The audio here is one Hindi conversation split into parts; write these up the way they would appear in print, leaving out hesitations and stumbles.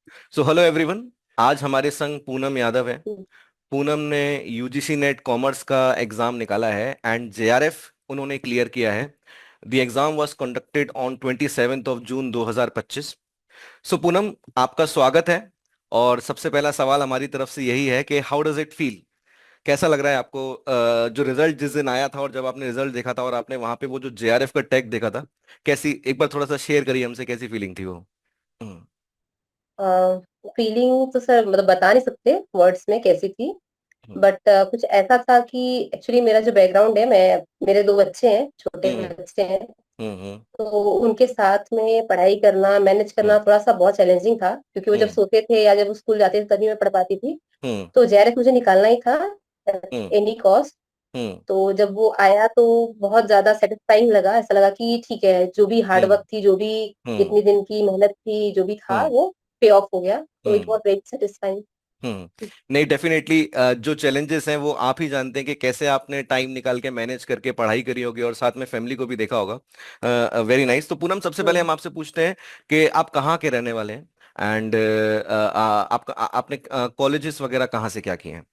So hello everyone. आज हमारे संग पूनम यादव है। हम्म। पूनम ने यूजीसी नेट कॉमर्स का एग्जाम निकाला है एंड जेआरएफ उन्होंने क्लियर किया है। The exam was conducted on 27 जून 2025। सो पूनम, आपका स्वागत है। और सबसे पहला सवाल हमारी तरफ से यही है कि हाउ डज इट फील? कैसा लग रहा है आपको? जो रिजल्ट जिस दिन आया था और जब आपने रिजल्ट देखा था और आपने वहां पे वो जो जेआरएफ का टैग देखा था, कैसी, एक बार थोड़ा सा शेयर करिए हमसे, कैसी फीलिंग थी वो? हम्म। फीलिंग तो सर मतलब बता नहीं सकते वर्ड्स में कैसी थी। हम्म। बट कुछ ऐसा था कि एक्चुअली मेरा जो बैकग्राउंड है, मैं मेरे दो बच्चे हैं, छोटे हम्म। बच्चे हैं। हम्म। तो उनके साथ में पढ़ाई करना, मैनेज हम्म। करना थोड़ा सा बहुत चैलेंजिंग था, क्योंकि वो जब हम्म। सोते थे या जब वो स्कूल जाते थे तभी मैं पढ़ पाती थी। हम्म। तो जेआरएफ मुझे निकालना ही था हम्म। Any cost. हम्म। तो जब वो आया तो बहुत ज्यादा सेटिस्फाइंग लगा, ऐसा लगा कि ठीक है, जो भी हार्ड हम्म। वर्क थी, जो भी हम्म। इतनी दिन की मेहनत थी, जो भी था हम्म। वो पे ऑफ हो गया। तो it hmm. Was very satisfying. Hmm. नहीं, डेफिनेटली जो चैलेंजेस हैं वो आप ही जानते हैं कि कैसे आपने टाइम निकाल के मैनेज करके पढ़ाई करी होगी और साथ में फैमिली को भी देखा होगा। Very nice. तो पूनम, सबसे पहले हम आपसे पूछते हैं कि आप कहाँ के रहने वाले हैं एंड आपका आपने कॉलेजेस वगैरह कहाँ से क्या किए हैं?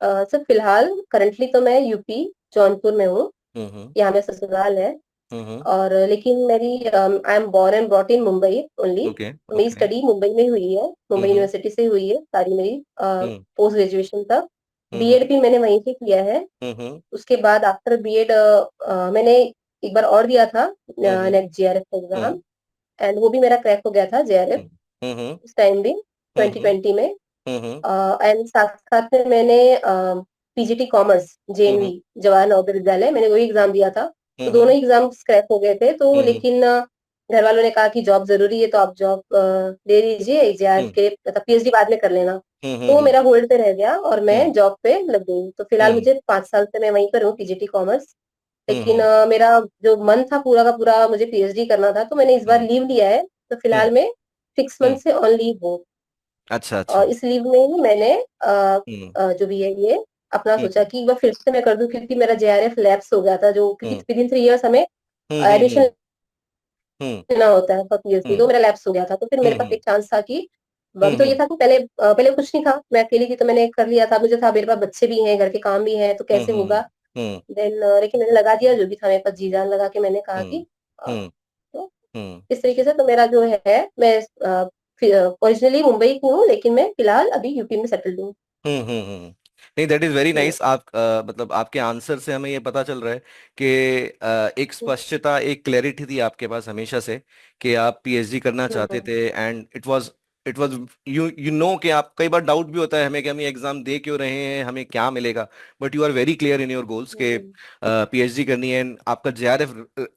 सर फिलहाल करंटली तो मैं यूपी जौनपुर में हूँ। हम्म। यहाँ मेरा ससुराल है। हम्म। और लेकिन मेरी I am born and brought in Mumbai only. Okay. मेरी ओके। स्टडी मुंबई में हुई है, मुंबई हम्म। यूनिवर्सिटी से हुई है सारी मेरी हम्म। पोस्ट ग्रेजुएशन तक। हम्म। बीएड भी मैंने वहीं से किया है। हम्म। उसके बाद आफ्टर बीएड मैंने एक बार और दिया था hmm. NET JRF hmm. Exam. And वो भी मेरा क्रैक हो गया था जेआरएफ हम्म। हम्म। उस टाइम भी, हम्म। 2020 में। हम्म। एंड साथ साथ में मैंने पीजीटी कॉमर्स जेएनवी हम्म। जवाहर नवोदय विद्यालय, मैंने वही एग्जाम दिया था। तो हम्म। दोनों एग्जाम क्रैक हो गए थे, तो हम्म। लेकिन घर वालों ने कहा कि जॉब जरूरी है तो आप जॉब ले लीजिए, जेआरएफ हम्म। के मतलब पीएचडी बाद में कर लेना। हम्म। तो वो हम्म। मेरा होल्ड पे रह गया और हम्म। मैं जॉब पे लग गई। तो फिलहाल हम्म। मुझे 5 साल से मैं वहीं पर हूँ, पीजीटी कॉमर्स। लेकिन हम्म। मेरा जो मन था पूरा का पूरा मुझे पीएचडी करना था, तो मैंने इस बार हम्म। लीव लिया है। तो हम्म। फिलहाल मैं 6 मंथ हम्म। से ऑन लीव हूँ। अच्छा, अच्छा। और इस लीव में ही मैंने हम्म। जो भी है ये अपना सोचा हम्म। कि एक बार फिर से मैं कर दूं, क्योंकि मेरा जेआरएफ लैप्स हो गया था, जो क्योंकि हम्म। विद इन 3 इयर्स हमें हम्म। एडिशन हम्म। लेना होता है फॉर पीएचडी। तो हम्म। मेरा लैप्स हो गया था, तो फिर मेरे पास हम्म। एक चांस था कि अभी तो हम्म। ये था कि पहले कुछ नहीं था, मैं अकेली थी, तो मैंने कर लिया था। मुझे था मेरे पास बच्चे भी हैं, घर के काम भी हैं, तो कैसे हम्म। होगा। हम्म। देन लेकिन मैंने लगा दिया जो भी था मेरे पास, जी जान लगा के मैंने कहा हम्म। कि हम्म। तो हम्म। इस तरीके से तो मेरा जो है, मैं ओरिजिनली मुंबई की हूँ, लेकिन मैं फिलहाल अभी यूपी में सेटल्ड हूँ। नहीं, that is very hmm. Nice. आप मतलब आपके आंसर से हमें ये पता चल रहा है कि एक स्पष्टता, एक क्लैरिटी थी आपके पास हमेशा से कि आप पीएचडी करना चाहते हम्म। थे। And it was you you know कि आप, कई बार डाउट भी होता है हमें कि हम ये एग्जाम दे क्यों रहे हैं, हमें क्या मिलेगा। But you are very clear in your goals के हम्म। पीएचडी करनी है। and आपका जेआरएफ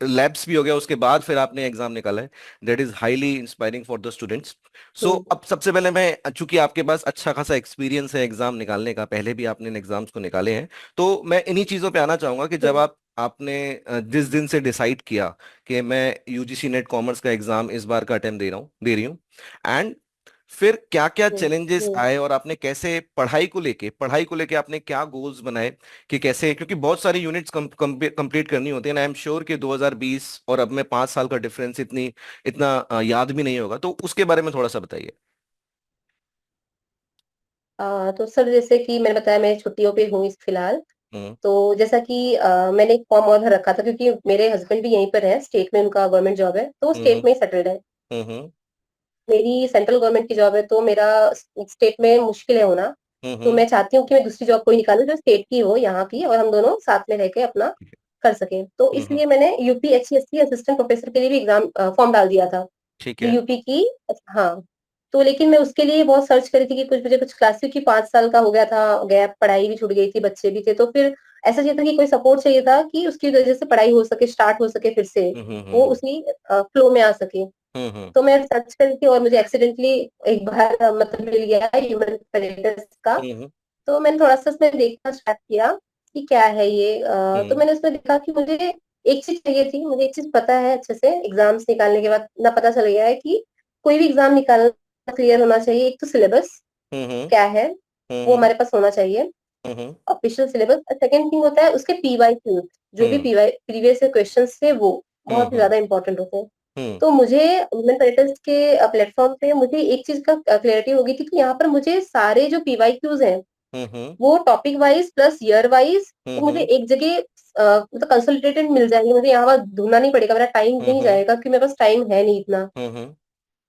लैब्स भी हो गया, उसके बाद फिर आपने एग्जाम निकाला है। That is highly inspiring for the students. So hmm. अब सबसे पहले मैं, चूंकि आपके पास अच्छा खासा एक्सपीरियंस है एग्जाम निकालने का, पहले भी आपने इन एग्जाम्स को निकाले हैं, तो मैं इन्हीं चीजों पे आना चाहूंगा कि जब हम्म। आपने जिस दिन से डिसाइड किया कि मैं यूजीसी नेट कॉमर्स का एग्जाम इस बार का अटेम्प्ट दे रही हूँ, एंड फिर क्या क्या हम्म। चैलेंजेस हम्म। आए और आपने कैसे पढ़ाई को लेके आपने क्या गोल्स बनाए कि कैसे, क्योंकि बहुत सारी यूनिट्स कंप्लीट करनी होती है ना। आई एम श्योर कि 2020 और अब में 5 साल का डिफरेंस इतना याद भी नहीं होगा, तो उसके बारे में थोड़ा सा बताइए। तो सर जैसे कि मैंने बताया, मैं छुट्टियों पे हूँ इस फिलहाल। हम्म। तो जैसा कि मैंने एक फॉर्म और भर रखा था, क्योंकि मेरे हस्बैंड भी यहीं पर है, स्टेट में उनका गवर्नमेंट जॉब है, तो वो हम्म। स्टेट में ही सेटल्ड है। हम्म। मेरी सेंट्रल गवर्नमेंट की जॉब है, तो मेरा स्टेट में मुश्किल है होना। तो हम्म। मैं चाहती हूँ कि मैं दूसरी जॉब कोई निकालूं जो स्टेट की हो, यहाँ की, और हम दोनों साथ में रह के अपना ठीक है। कर सकें। तो हम्म। इसलिए मैंने यूपीएचसीएससी असिस्टेंट प्रोफेसर के लिए भी एग्जाम फॉर्म डाल दिया था, ठीक जो है। यूपी की। हाँ। तो लेकिन मैं उसके लिए बहुत सर्च करी थी कि कुछ मुझे कुछ क्लास, क्योंकि 5 साल का हो गया था गैप, पढ़ाई भी छूट गई थी, बच्चे भी थे, तो फिर ऐसा चाहिए था कि कोई सपोर्ट चाहिए था कि उसकी वजह से पढ़ाई हो सके, स्टार्ट हो सके फिर से, हम्म। वो उसी फ्लो में आ सके। हम्म। तो मैं सर्च करी थी और मुझे एक्सीडेंटली एक बार मतलब मिल गया ह्यूमन फेडरेटर्स का। हम्म। तो मैंने थोड़ा सा उसमें देखना स्टार्ट किया कि क्या है ये। तो हम्म। मैंने उसमें देखा कि मुझे एक चीज चाहिए थी, मुझे एक चीज पता है अच्छे से, एग्जाम्स निकालने के बाद ना पता चल गया है कि कोई भी एग्जाम निकालना क्लियर होना चाहिए। एक तो सिलेबस हम्म। क्या है, वो हम्म। हमारे पास होना चाहिए, hmm. Official syllabus. Second thing होता है उसके पीवाई क्यूज, जो भी हम्म। पीवाई प्रीवियस क्वेश्चन थे वो बहुत ही हम्म। ज्यादा इंपॉर्टेंट होते हैं। हम्म। तो मुझे वुमेन राइटर्स के प्लेटफॉर्म पे मुझे एक चीज का क्लैरिटी हो गई थी कि यहाँ पर मुझे सारे जो पीवाईक्यूज हैं हम्म। वो topic wise plus year wise hmm. तो मुझे एक जगह मतलब कंसोलिडेटेड मिल जाएंगे, मुझे यहाँ पर ढूंढना नहीं पड़ेगा, मेरा टाइम नहीं हम्म। जाएगा क्योंकि मेरे पास टाइम है नहीं इतना। हम्म।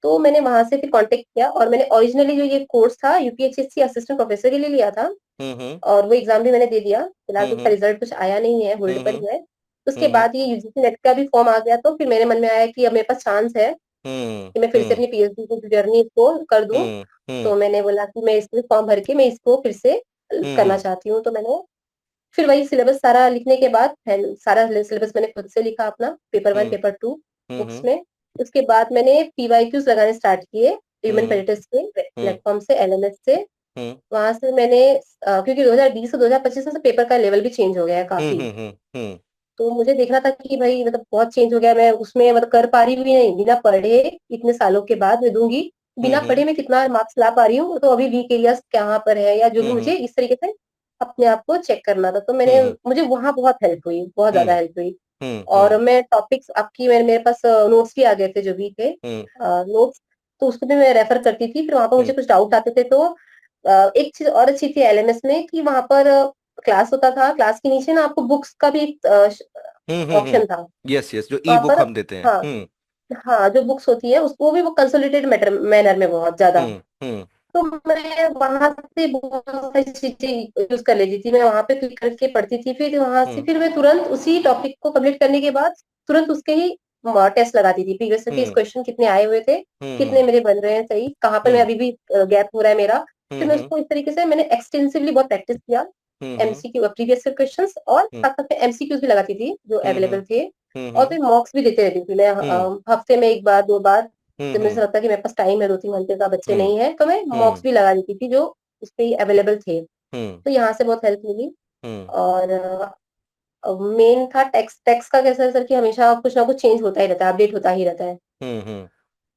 तो मैंने वहां से फिर कांटेक्ट किया और मैंने ओरिजिनली जो ये कोर्स था यूपीएचएससी असिस्टेंट प्रोफेसर के लिए लिया था, हम्म। और वो एग्जाम भी मैंने दे दिया। फिलहाल तो उसका हम्म। रिजल्ट कुछ आया नहीं है, होल्ड पर हम्म। ही है। उसके हम्म। बाद ये यूजीसी नेट का भी फॉर्म आ गया, तो फिर मेरे मन में आया कि अब मेरे पास चांस है हम्म। कि मैं फिर से हम्म। अपनी पीएचडी की जर्नी इसको कर दूं। हम्म। हम्म। तो मैंने बोला कि मैं इसमें फॉर्म भर के मैं इसको फिर से करना हम्म। चाहती हूँ। तो मैंने फिर वही सिलेबस सारा लिखने के बाद सारा सिलेबस मैंने खुद से लिखा अपना, पेपर वन हम्म। पेपर टू बुक्स हम्म। में। उसके बाद मैंने पीवाईक्यूज लगाने स्टार्ट किए ह्यूमन हम्म। क्रेडिटर्स के हम्म। प्लेटफॉर्म से, एलएमएस से। हम्म। वहां से मैंने क्योंकि 2020 से 2025 में से पेपर का लेवल भी चेंज हो गया है काफी। हम्म। हम्म। तो मुझे देखना था कि भाई मतलब बहुत चेंज हो गया, मैं उसमें मतलब कर पा रही भी नहीं बिना पढ़े। इतने सालों के बाद मैं दूंगी, बिना हम्म। पढ़े मैं कितना मार्क्स ला पा रही हूँ, तो अभी वीक एरियाज कहाँ पर है या जो भी, हम्म। मुझे इस तरीके से अपने आप को चेक करना था। तो मैंने हम्म। मुझे वहां बहुत हेल्प हुई, बहुत ज्यादा हम्म। हेल्प हुई। हम्म। और हम्म। मैं टॉपिक्स आपकी मेरे पास नोट्स भी आ गए थे जो भी थे हम्म। नोट्स, तो उसको भी मैं रेफर करती थी। फिर वहां पर मुझे हम्म। कुछ डाउट आते थे तो एक चीज और अच्छी थी एलएमएस में कि वहां पर क्लास होता था, क्लास के नीचे ना आपको बुक्स का भी एक ऑप्शन था यस यस, जो ई वहां बुक पर। हम देते हैं। हाँ, हाँ जो बुक्स होती है उसको भी वो कंसोलिडेटेड मैटर मैनर में बहुत ज्यादा। हम्म। हम्म। तो मैं वहां से बहुत सारी चीजें यूज कर लेती थी, मैं वहां पे क्लिक करके पढ़ती थी, फिर वहां से हम्म। फिर मैं तुरंत उसी टॉपिक को कंप्लीट करने के बाद तुरंत उसके ही टेस्ट लगाती थी, प्रीवियस इस हम्म। क्वेश्चन कितने आए हुए थे, कितने हम्म। मेरे बन रहे हैं सही, कहाँ पर मैं हम्म। अभी भी गैप हो रहा है मेरा। फिर मैं हम्म। उसको इस तरीके से मैंने एक्सटेंसिवली बहुत प्रैक्टिस किया, हम्म। एमसीक्यू प्रीवियस क्वेश्चंस, और हम्म। साथ साथ में एमसीक्यूज भी लगाती थी जो हम्म। अवेलेबल थे। और हम्म। फिर मॉक्स भी देते रहती थी मैं, हम्म। हफ्ते में एक बार दो बार, जब मुझे हम्म। लगता है कि मेरे पास टाइम है, 2-3 घंटे का बच्चे हम्म। नहीं है, तो मैं मॉक्स हम्म। भी लगा देती थी जो उस पे अवेलेबल थे। हम्म। तो यहाँ से बहुत हेल्प मिली। हम्म। और मेन था टेक्स्ट, टेक्स्ट का कैसा है सर कि हमेशा कुछ ना कुछ चेंज होता ही रहता है, अपडेट होता ही रहता है। हम्म।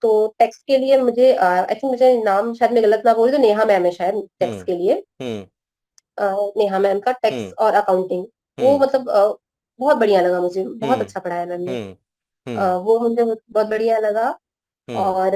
तो टेक्स्ट के लिए मुझे आई थिंक, मुझे नाम शायद मैं गलत ना बोली तो नेहा मैम है शायद टेक्स्ट हम्म। के लिए। हम्म। अ, नेहा मैम का हम्म। टेक्स्ट और अकाउंटिंग, वो हम्म। मतलब बहुत बढ़िया लगा मुझे, बहुत हम्म। अच्छा पढ़ाया मैम ने। हम्म। हम्म। वो मुझे बहुत बढ़िया लगा। हम्म। और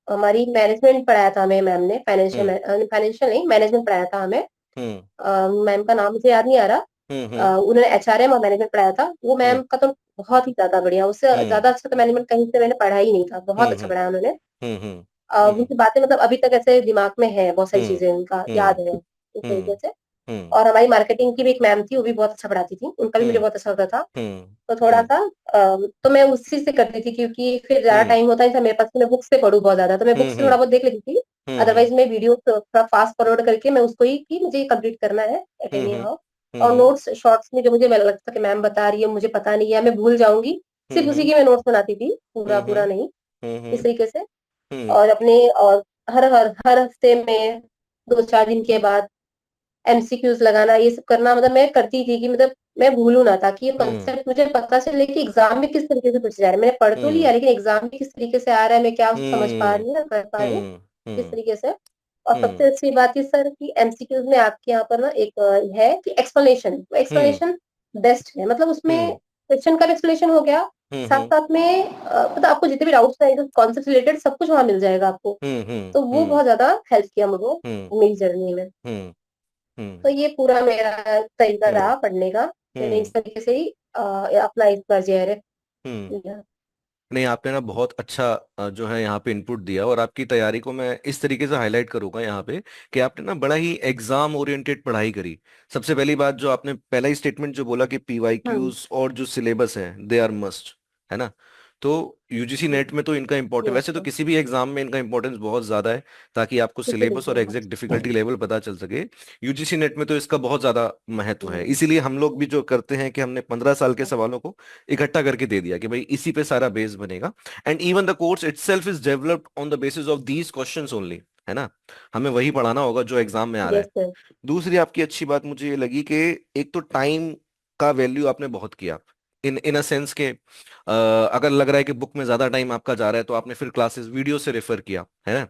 हमारी मैनेजमेंट पढ़ाया था हमें मैम ने, हम्म। फाइनेंशियल फाइनेंशियल नहीं, मैनेजमेंट पढ़ाया था हमें। हम्म। मैम का नाम मुझे याद नहीं आ रहा। हम्म। उन्होंने एचआरएम और मैनेजमेंट पढ़ाया था, वो हम्म। मैम का तो बहुत ही ज्यादा बढ़िया, उससे हम्म। ज्यादा अच्छा तो मैनेजमेंट कहीं से मैंने पढ़ा ही नहीं था, बहुत अच्छा हम्म। पढ़ाया उन्होंने। हम्म। हम्म। उनकी बातें मतलब अभी तक ऐसे दिमाग में है, बहुत सारी हम्म। चीजें उनका हम्म। याद है इस हम्म। तरीके से। हम्म। और हमारी मार्केटिंग की भी एक मैम थी, वो भी बहुत अच्छा पढ़ाती थी, उनका भी मुझे हम्म। बहुत अच्छा लगता था। हम्म। तो थोड़ा हम्म। सा तो मैं उसी से करती थी, क्योंकि फिर ज्यादा हम्म। टाइम होता नहीं था मेरे पास कि मैं बुक्स से पढूं बहुत ज्यादा, तो मैं बुक्स से हम्म। थोड़ा बहुत देख लेती थी। हम्म। अदरवाइज मैं वीडियो थोड़ा फास्ट फॉरवर्ड करके मैं उसको ही कि मुझे कंप्लीट करना है एट एनी हम्म। हाउ। और हम्म। नोट्स शॉर्ट्स में जो मुझे लगता था कि मैम बता रही है मुझे पता नहीं है, मैं भूल जाऊंगी, सिर्फ उसी हम्म। की मैं नोट्स बनाती थी, पूरा हम्म। पूरा नहीं, इस हम्म। तरीके से। हम्म। और अपने और हर हफ्ते में 2-4 दिन के बाद एमसीक्यूज लगाना, ये सब करना, मतलब मैं करती थी कि मतलब मैं भूलू ना, ताकि ये हम्म। कंसेप्ट मुझे पता चले कि एग्जाम में किस तरीके से पूछा जा रहा है। मैंने पढ़ तो लिया हम्म। लेकिन एग्जाम में किस तरीके से आ रहा है, मैं क्या उसको समझ पा हम्म। रही हूँ, कर पा रही हूँ, हम्म। इस हम्म। तरीके से। और हम्म। सबसे अच्छी बात ये सर कि एमसीक्यूज में आपके यहाँ पर ना एक है कि एक्सप्लेनेशन, तो हम्म। एक्सप्लेनेशन बेस्ट है, मतलब उसमें हम्म। क्वेश्चन का भी एक्सप्लेनेशन हो गया, साथ हम्म। साथ में मतलब आपको जितने भी डाउट्स हैं कॉन्सेप्ट रिलेटेड सब कुछ वहां मिल जाएगा आपको। हम्म। हम्म। तो वो हम्म। बहुत ज्यादा हेल्प किया मुझे हम्म। मेरी जर्नी में। हम्म। हम्म। तो ये पूरा मेरा तरीका हम्म। रहा पढ़ने का। मैंने हम्म। इस तरीके से ही अपना इस बार जेआरएफ हम्म। दिया। नहीं, आपने ना बहुत अच्छा जो है यहाँ पे इनपुट दिया, और आपकी तैयारी को मैं इस तरीके से हाईलाइट करूंगा यहाँ पे कि आपने ना बड़ा ही एग्जाम ओरिएंटेड पढ़ाई करी। सबसे पहली बात, जो आपने पहला ही स्टेटमेंट जो बोला कि हम्म। पीवाईक्यूज और जो सिलेबस है दे आर मस्ट, है ना। तो यूजीसी नेट में तो इनका इम्पोर्टेंस, यस वैसे तो सर, किसी भी एग्जाम में इनका इंपॉर्टेंस बहुत ज्यादा है, ताकि आपको किसी सिलेबस और भी एग्जैक्ट डिफिकल्टी लेवल पता चल सके। यूजीसी नेट में तो इसका बहुत ज्यादा महत्व है, हम्म, इसीलिए हम लोग भी जो करते हैं कि हमने 15 साल के सवालों को इकट्ठा करके दे दिया कि भाई इसी पे सारा बेस बनेगा। And even the course itself is developed on the basis of these questions only, है ना। हमें वही पढ़ाना होगा जो एग्जाम में आ रहा यस है। सर। दूसरी आपकी अच्छी बात मुझे ये लगी कि एक तो टाइम का वैल्यू आपने बहुत किया, इन इन अ सेंस के अगर लग रहा है कि बुक में ज्यादा टाइम आपका जा रहा है तो आपने फिर क्लासेस वीडियो से रेफर किया, है ना।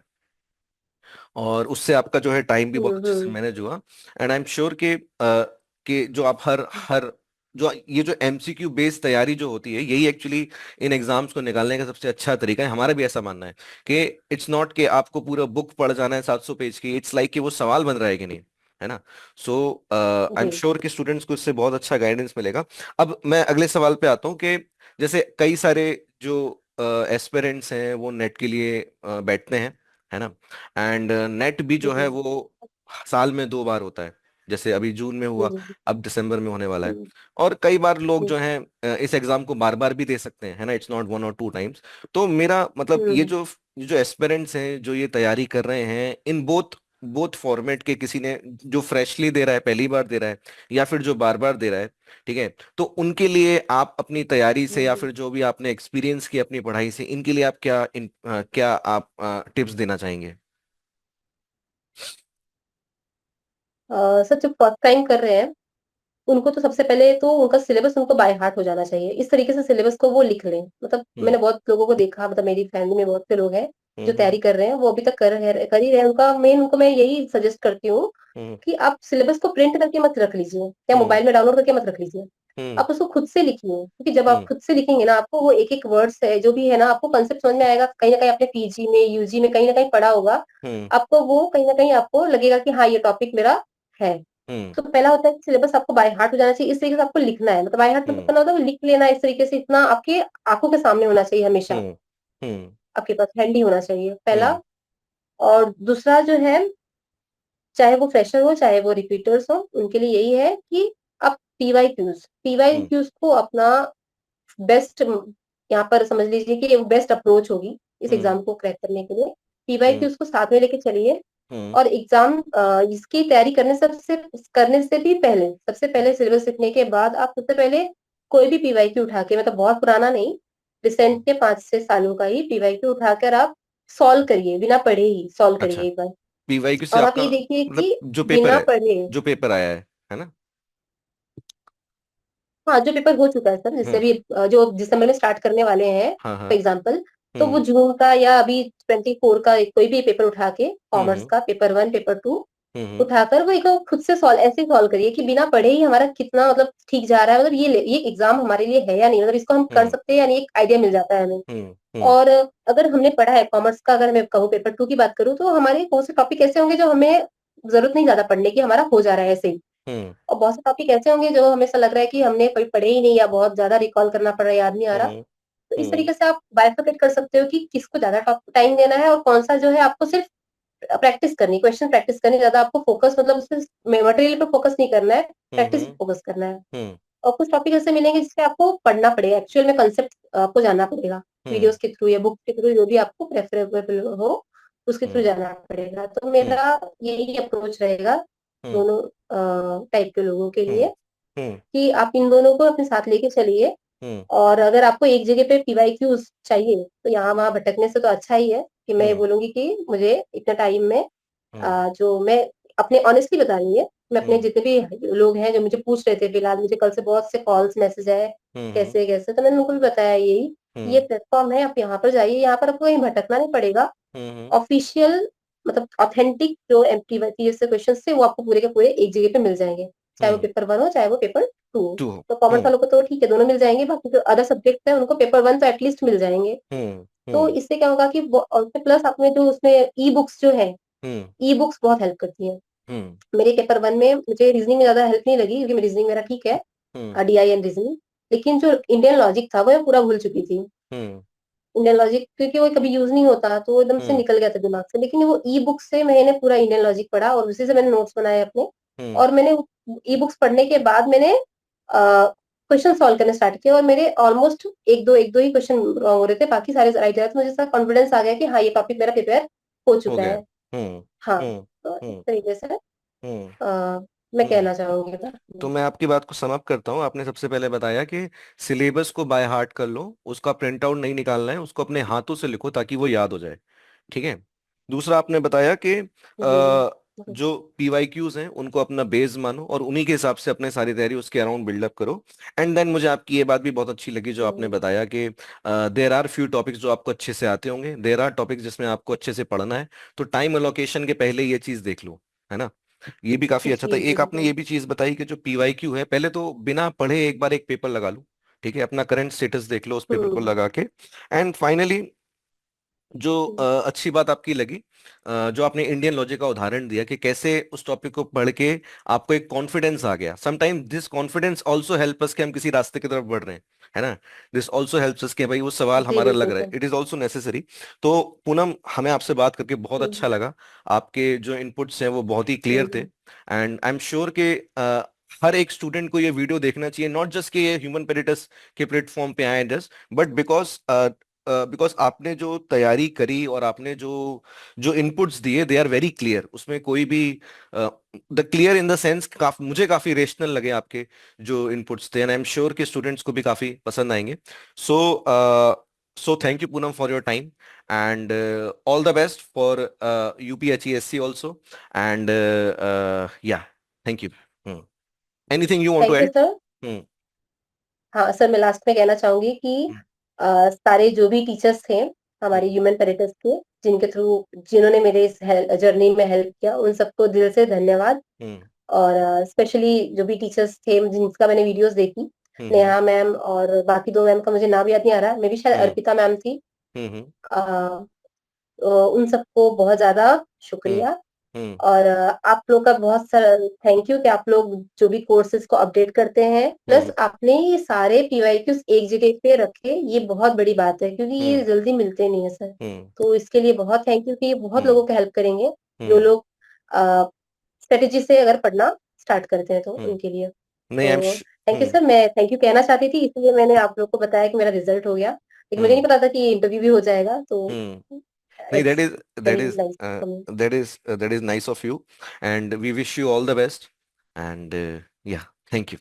और उससे आपका जो है टाइम भी बहुत अच्छे से हम्म। मैनेज हुआ। एंड आई एम श्योर कि जो आप हर हर जो ये जो एमसीक्यू बेस्ड तैयारी जो होती है, यही एक्चुअली इन एग्जाम्स को निकालने का सबसे अच्छा तरीका है। हमारा भी ऐसा मानना है कि इट्स नॉट कि आपको पूरा बुक पढ़ जाना है 700 पेज की, इट्स लाइक कि वो सवाल बन रहा है कि नहीं, है ना। सो आई एम जी। श्योर कि स्टूडेंट्स को इससे बहुत अच्छा गाइडेंस मिलेगा। अब मैं अगले सवाल पे आता हूँ कि जैसे कई सारे जो एस्पिरेंट्स हैं वो नेट के लिए बैठते हैं, है ना। एंड नेट भी जो है हम्म, वो साल में 2 बार होता है। जैसे अभी जून में हुआ, हम्म, अब दिसंबर में होने वाला है। हम्म, और कई बार लोग हम्म, जो हैं इस एग्जाम को बार बार भी दे सकते हैं, है ना, इट्स नॉट 1 और 2 टाइम्स। तो मेरा मतलब हम्म, ये जो एस्पिरेंट्स हैं जो ये तैयारी कर रहे हैं इन बोथ बोथ फॉर्मेट के, किसी ने जो फ्रेशली दे रहा है, पहली बार दे रहा है, या फिर जो बार बार दे रहा है, ठीक है, तो उनके लिए आप अपनी तैयारी से या हम्म। फिर जो भी आपने एक्सपीरियंस किया अपनी पढ़ाई से, इनके लिए आप क्या आप टिप्स देना चाहेंगे? सर जो फर्स्ट टाइम कर रहे हैं उनको तो सबसे पहले तो उनका सिलेबस उनको बाय हार्ट हो जाना चाहिए, इस तरीके से सिलेबस को वो लिख लें। मतलब हम्म मैंने बहुत लोगों को देखा, मतलब मेरी फैमिली में बहुत से लोग हैं जो हम्म तैयारी कर रहे हैं, वो अभी तक कर ही रहे हैं। उनका मेन उनको मैं यही सजेस्ट करती हूँ हम्म कि आप सिलेबस को प्रिंट करके मत रख लीजिए या हम्म मोबाइल में डाउनलोड करके मत रख लीजिए। हम्म आप उसको खुद से लिखिए, क्योंकि जब आप हम्म खुद से लिखेंगे ना, आपको वो एक एक वर्ड्स है जो भी है ना, आपको कंसेप्ट समझ में आएगा। कहीं ना कहीं आपने पीजी में, यूजी में कहीं ना कहीं पढ़ा होगा, हम्म आपको वो कहीं ना कहीं आपको लगेगा कि हाँ ये टॉपिक मेरा है। हम्म तो पहला होता है कि सिलेबस आपको बाय हार्ट हो जाना चाहिए, इस तरीके से आपको लिखना है। मतलब बाय हार्ट मतलब हम्म करना होता है वो लिख लेना इस तरीके से, इतना आपके आंखों के सामने होना चाहिए हमेशा, हम्म हम्म आपके पास हैंडी होना चाहिए पहला। हम्म और दूसरा जो है, चाहे वो फ्रेशर हो चाहे वो रिपीटर्स हो, उनके लिए यही है कि आप हम्म पीवाई क्यूज को अपना बेस्ट, यहाँ पर समझ लीजिए कि वो बेस्ट अप्रोच होगी इस हम्म एग्जाम को क्रैक करने के लिए। पीवाई हम्म क्यूज को साथ में लेके चलिए। हम्म और एग्जाम इसकी तैयारी करने से भी पहले, सबसे पहले सिलेबस लिखने के बाद आप सबसे पहले कोई भी पीवाईक्यू उठा के, मतलब बहुत पुराना नहीं, रिसेंट के 5 6 सालों का ही पीवाईक्यू उठाकर आप सॉल्व करिए, बिना पढ़े ही सॉल्व अच्छा, करिए एक बार। पीवाईक्यू से और आप आपका ये देखिए मतलब कि जो पेपर बिना है, पढ़े, जो पेपर आया है ना। हाँ जो पेपर हो चुका है सर, जैसे हम्म अभी जो दिसंबर में स्टार्ट करने वाले हैं हाँ हाँ फॉर एग्जाम्पल, तो वो हम्म जून का या अभी 24 का कोई भी पेपर उठा के, कॉमर्स हम्म का पेपर 1 पेपर 2 हम्म उठाकर वो एक खुद से सॉल्व, ऐसे सॉल्व करिए कि बिना पढ़े ही हमारा कितना मतलब ठीक जा रहा है, मतलब ये एग्जाम हमारे लिए है या नहीं, मतलब इसको हम कर हम्म सकते हैं या नहीं, एक आइडिया मिल जाता है हमें। हम्म और अगर हमने पढ़ा है कॉमर्स का, अगर मैं कहूँ पेपर 2 की बात करूँ, तो हमारे बहुत से टॉपिक ऐसे होंगे जो हमें जरूरत नहीं ज्यादा पढ़ने की, हमारा हो जा रहा है ऐसे ही। हम्म और बहुत से टॉपिक ऐसे होंगे जो हमें ऐसा लग रहा है कि हमने कोई पढ़े ही नहीं, या बहुत ज्यादा रिकॉल करना पड़ रहा है, याद नहीं आ रहा। हम्म तो इस हम्म तरीके से आप बाइफरकेट कर सकते हो कि किसको ज्यादा टाइम देना है, और कौन सा जो है आपको सिर्फ प्रैक्टिस करनी, क्वेश्चन प्रैक्टिस करनी, ज्यादा आपको फोकस मतलब उसमें मटेरियल पे फोकस नहीं करना है, प्रैक्टिस पे फोकस करना है। हम्म और कुछ टॉपिक ऐसे मिलेंगे जिससे आपको पढ़ना पड़ेगा, एक्चुअल में कंसेप्ट आपको जानना पड़ेगा, हम्म वीडियोस के थ्रू या बुक के थ्रू, जो भी आपको प्रेफरेबल हो उसके थ्रू हम्म जाना पड़ेगा। तो हम्म मेरा यही अप्रोच रहेगा हम्म दोनों टाइप के लोगों के हम्म लिए, हम्म कि आप इन दोनों को अपने साथ लेके चलिए। हम्म और अगर आपको एक जगह पे पीवाईक्यूज चाहिए तो यहाँ वहां भटकने से तो अच्छा ही है कि मैं ये हम्म बोलूंगी कि मुझे इतना टाइम में, हम्म जो मैं अपने ऑनेस्टली बता रही है, मैं अपने हम्म जितने भी लोग हैं जो मुझे पूछ रहे थे, फिलहाल मुझे कल से बहुत से कॉल्स मैसेज आए, हम्म कैसे कैसे, तो मैंने उनको भी बताया यही, ये हम्म प्लेटफॉर्म है, आप यहाँ पर जाइए, यहाँ पर आपको कहीं भटकना नहीं पड़ेगा। हम्म ऑफिशियल, मतलब ऑथेंटिक जो एमपीवाई से क्वेश्चन से वो आपको पूरे के पूरे एक जगह पे मिल जाएंगे, चाहे वो हम्म पेपर 1 हो चाहे वो पेपर 2 हो। टू तो कॉमर्स हम्म वालों को तो ठीक है, दोनों मिल जाएंगे, बाकी जो अदर सब्जेक्ट है उनको पेपर 1 तो एटलीस्ट मिल जाएंगे। हम्म तो हम्म इससे क्या होगा कि और प्लस आपने जो उसमें ई बुक्स जो है, हम्म ई बुक्स बहुत हेल्प करती हैं। हम्म मेरे पेपर 1 में मुझे रीजनिंग में ज्यादा हेल्प नहीं लगी, क्योंकि रीजनिंग मेरा ठीक है, हम्म डीआई एंड रीजनिंग। लेकिन जो इंडियन लॉजिक था वो मैं पूरा भूल चुकी थी। हम्म इंडियन लॉजिक क्योंकि वो कभी यूज नहीं होता, तो वो एकदम से हम्म निकल गया था दिमाग से, लेकिन वो ई बुक से मैंने पूरा इंडियन लॉजिक पढ़ा और उसी से मैंने नोट्स बनाए अपने। हम्म और मैंने ई बुक्स पढ़ने के बाद मैंने क्वेश्चन सॉल्व करने स्टार्ट किया, और मेरे ऑलमोस्ट एक दो ही क्वेश्चन रॉन्ग हो रहे थे, बाकी सारे राइट रहे थे। मुझे ऐसा कॉन्फिडेंस आ गया कि हाँ ये टॉपिक मेरा प्रिपेयर हो हो चुका गया। है। हम्म हाँ, हम्म तो इस हम्म तरीके से हम्म मैं हम्म कहना चाहूंगी तो था। मैं आपकी बात को समअप करता हूँ। आपने सबसे पहले बताया कि सिलेबस को बाय हार्ट कर लो, उसका प्रिंट आउट नहीं निकालना है, उसको अपने हाथों से लिखो ताकि वो याद हो जाए, ठीक है। दूसरा आपने बताया कि जी जी। जो पीवाईक्यूज हैं उनको अपना बेस मानो और उन्हीं के हिसाब से अपने सारी तैयारी उसके अराउंड बिल्डअप करो। एंड देन मुझे आपकी ये बात भी बहुत अच्छी लगी जो आपने हम्म, बताया कि देर आर फ्यू टॉपिक्स जो आपको अच्छे से आते होंगे, देर आर टॉपिक्स जिसमें आपको अच्छे से पढ़ना है, तो टाइम अलोकेशन के पहले ये चीज़ देख लो, है ना। ये भी काफी अच्छा था। जी, जी, एक आपने ये बिल्कुल। भी चीज बताई कि जो पीवाईक्यू है, पहले तो बिना पढ़े एक बार एक पेपर लगा लो, ठीक है, अपना करंट स्टेटस देख लो उस पेपर को हुँ, लगा के। एंड फाइनली जो हुँ, अच्छी बात आपकी लगी, जो आपने इंडियन लॉजिक का उदाहरण दिया कि कैसे उस टॉपिक को पढ़ के आपको एक कॉन्फिडेंस आ गया। Sometime this confidence also help us कि हम किसी रास्ते की तरफ बढ़ रहे हैं, है ना। दिस ऑल्सो हेल्प्स अस कि भाई वो सवाल जी, हमारा लग बिल्कुल रहा है, sir. It is also necessary. तो पूनम, हमें आपसे बात करके बहुत हुँ, अच्छा लगा। आपके जो इनपुट्स हैं वो बहुत ही क्लियर थे, हुँ, एंड आई एम श्योर कि हर एक स्टूडेंट को ये वीडियो देखना चाहिए, नॉट जस्ट कि ये ह्यूमन पेरिटस के प्लेटफॉर्म पे आए जस्ट, बट बिकॉज बिकॉज आपने जो तैयारी करी और आपने जो जो इनपुट्स दिए, दे आर वेरी क्लियर। उसमें कोई भी the clear in the sense, काफी मुझे काफी रेशनल लगे आपके जो इनपुट्स थे, एंड आई एम श्योर कि स्टूडेंट्स को भी काफी पसंद आएंगे। So so thank you Poonam for your time, and all the best for UPHESC also, and yeah, thank you. Anything you want to thank you add? Sir. हाँ, सर मैं लास्ट में कहना चाहूँगी कि सारे जो भी टीचर्स थे हमारे ह्यूमन पेरिटस के, जिनके थ्रू जिन्होंने मेरे इस जर्नी में हेल्प किया, उन सबको दिल से धन्यवाद। और स्पेशली जो भी टीचर्स थे जिनका मैंने वीडियोस देखी, नेहा मैम और बाकी 2 मैम का मुझे नाम याद नहीं आ रहा, मे बी शायद अर्पिता मैम थी। अ, उन सबको बहुत ज़्यादा शुक्रिया। और आप लोग का बहुत सारा थैंक यू कि आप लोग जो भी कोर्सेज को अपडेट करते हैं, प्लस आपने ये सारे पीवाईक्यूज एक जगह पे रखे, ये बहुत बड़ी बात है क्योंकि ये जल्दी मिलते नहीं है सर। तो इसके लिए बहुत थैंक यू कि ये बहुत लोगों को हेल्प करेंगे, जो लोग स्ट्रेटेजी से अगर पढ़ना स्टार्ट करते हैं तो उनके लिए। नहीं, आई एम। तो थैंक यू सर, मैं थैंक यू कहना चाहती थी, इसलिए मैंने आप लोग को बताया कि मेरा रिजल्ट हो गया, लेकिन मुझे नहीं पता था कि इंटरव्यू भी हो जाएगा, तो हम्म। नहीं, it's that very is nice uh, for me. that is nice of you, and we wish you all the best, and yeah, thank you.